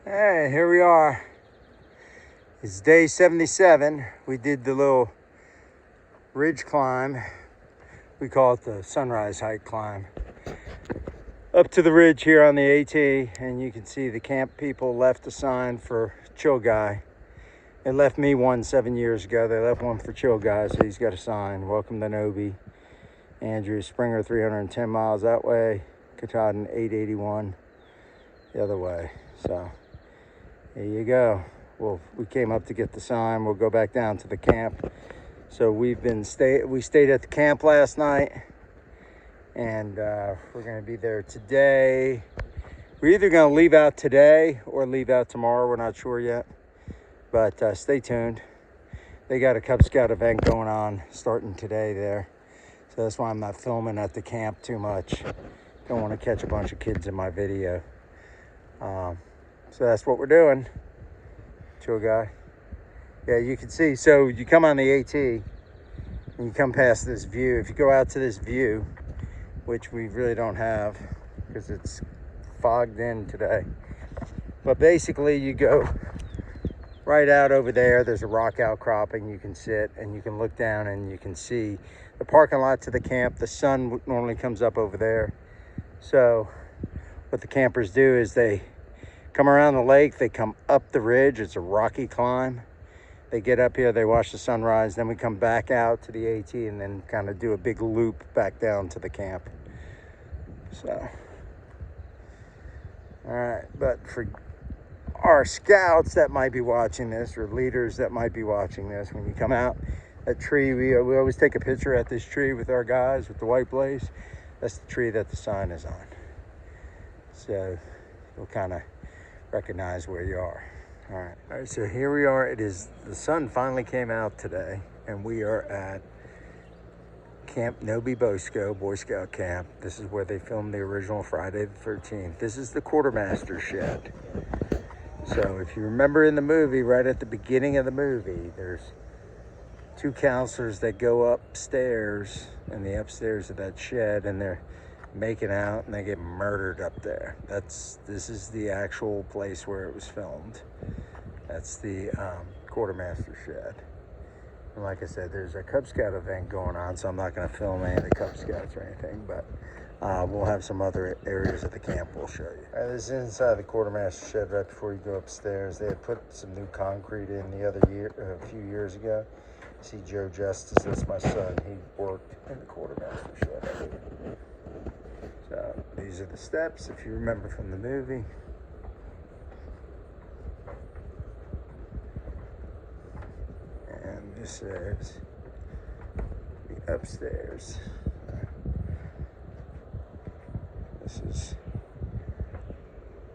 Hey, here we are. It's day 77. We did the little ridge climb. We call it the sunrise hike climb. Up to the ridge here on the AT, and you can see the camp people left a sign for Chill Guy. They left me one 7 years ago. They left one for Chill Guy, so he's got a sign. Welcome to Nobi. Andrew Springer 310 miles that way. Katahdin 881 the other way. So there you go. Well, we came up to get the sign. We'll go back down to the camp. So we stayed at the camp last night, and we're going to be there today. We're either going to leave out today or leave out tomorrow. We're not sure yet, but stay tuned. They got a Cub Scout event going on starting today there. So that's why I'm not filming at the camp too much. Don't want to catch a bunch of kids in my video. So that's what we're doing. Chill Guy. Yeah, you can see. So you come on the AT and you come past this view. If you go out to this view, which we really don't have because it's fogged in today. But basically you go right out over there. There's a rock outcropping. You can sit and you can look down and you can see the parking lot to the camp. The sun normally comes up over there. So what the campers do is they come around the lake, they come up the ridge. It's a rocky climb. They get up here, they watch the sunrise, then we come back out to the AT and then kind of do a big loop back down to the camp. So, all right, but for our scouts that might be watching this, or leaders that might be watching this, when you come out, that tree, we always take a picture at this tree with our guys with the white blaze. That's the tree that the sign is on. So you'll kind of recognize where you are. All right, so here we are. It is, the sun finally came out today, and we are at Camp Nobi Bosco, Boy Scout camp. This is where they filmed the original Friday the 13th. This is the quartermaster shed. So if you remember in the movie, right at the beginning of the movie, there's two counselors that go upstairs in the upstairs of that shed, and they're making out and they get murdered up there. This is the actual place where it was filmed. That's the quartermaster shed. And like I said, there's a Cub Scout event going on, so I'm not going to film any of the Cub Scouts or anything, but we'll have some other areas of the camp we'll show you. All right, this is inside the quartermaster shed right before you go upstairs. They had put some new concrete in a few years ago. See Joe Justice, that's my son. He worked in the quartermaster shed. So these are the steps, if you remember from the movie. And this is the upstairs. This is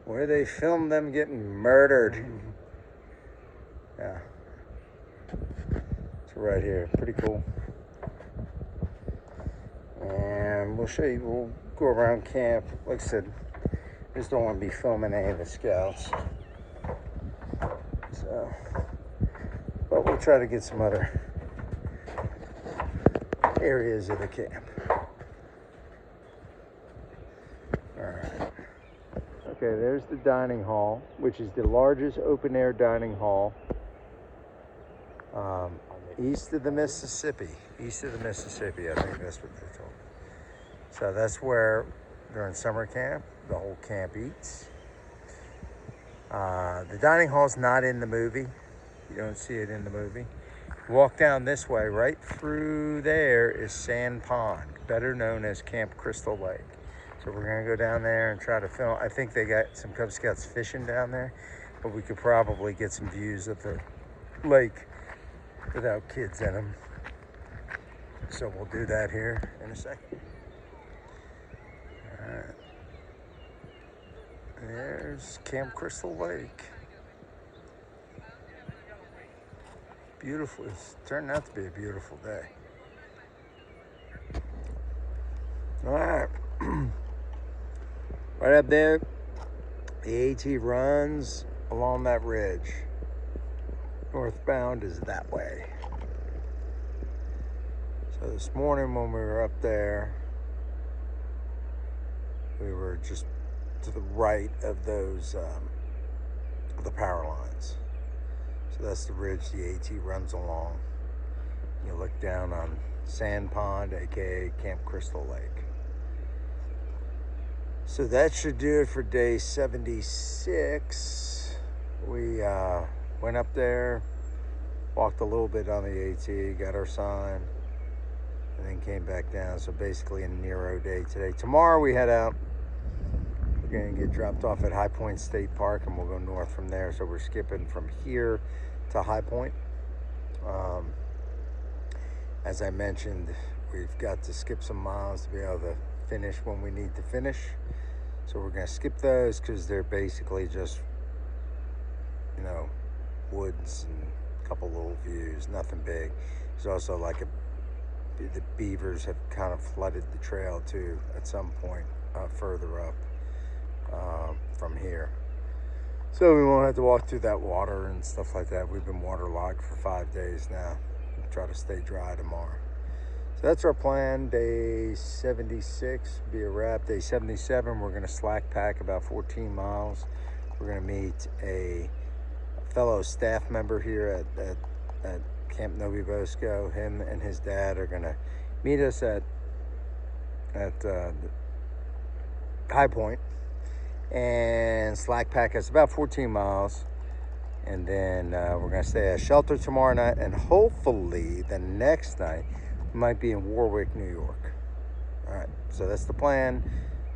where they filmed them getting murdered. Yeah. So right here, pretty cool. And we'll show you, we'll go around camp. Like I said, just don't want to be filming any of the scouts. So, but we'll try to get some other areas of the camp. All right. Okay, there's the dining hall, which is the largest open air dining hall east of the Mississippi. East of the Mississippi, I think that's what they told me. So that's where, during summer camp, the whole camp eats. The dining hall's not in the movie. You don't see it in the movie. Walk down this way, right through there is Sand Pond, better known as Camp Crystal Lake. So we're gonna go down there and try to film. I think they got some Cub Scouts fishing down there, but we could probably get some views of the lake without kids in them. So we'll do that here in a second. All right. There's Camp Crystal Lake. Beautiful. It's turned out to be a beautiful day. All right. Right up there, the AT runs along that ridge. Northbound is that way. So this morning when we were up there, we were just to the right of those the power lines. So that's the ridge the AT runs along. You look down on Sand Pond, aka Camp Crystal Lake. So that should do it for day 76. We went up there, walked a little bit on the AT, got our sign, and then came back down. So basically a Nero day today. Tomorrow we head out. We're gonna get dropped off at High Point State Park, and we'll go north from there. So we're skipping from here to High Point. As I mentioned, we've got to skip some miles to be able to finish when we need to finish. So we're gonna skip those because they're basically just, you know, woods and a couple little views, nothing big. There's also like the beavers have kind of flooded the trail too at some point further up from here. So we won't have to walk through that water and stuff like that. We've been waterlogged for 5 days now. We'll try to stay dry tomorrow. So that's our plan. Day 76 be a wrap. Day 77, we're gonna slack pack about 14 miles. We're gonna meet a fellow staff member here at Camp Novi Bosco. Him and his dad are gonna meet us at High Point and slack pack us about 14 miles. And then we're gonna stay at a shelter tomorrow night, and hopefully the next night we might be in Warwick, New York. All right, so that's the plan.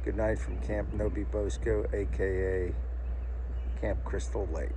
Good night from Camp Novi Bosco, aka Camp Crystal Lake.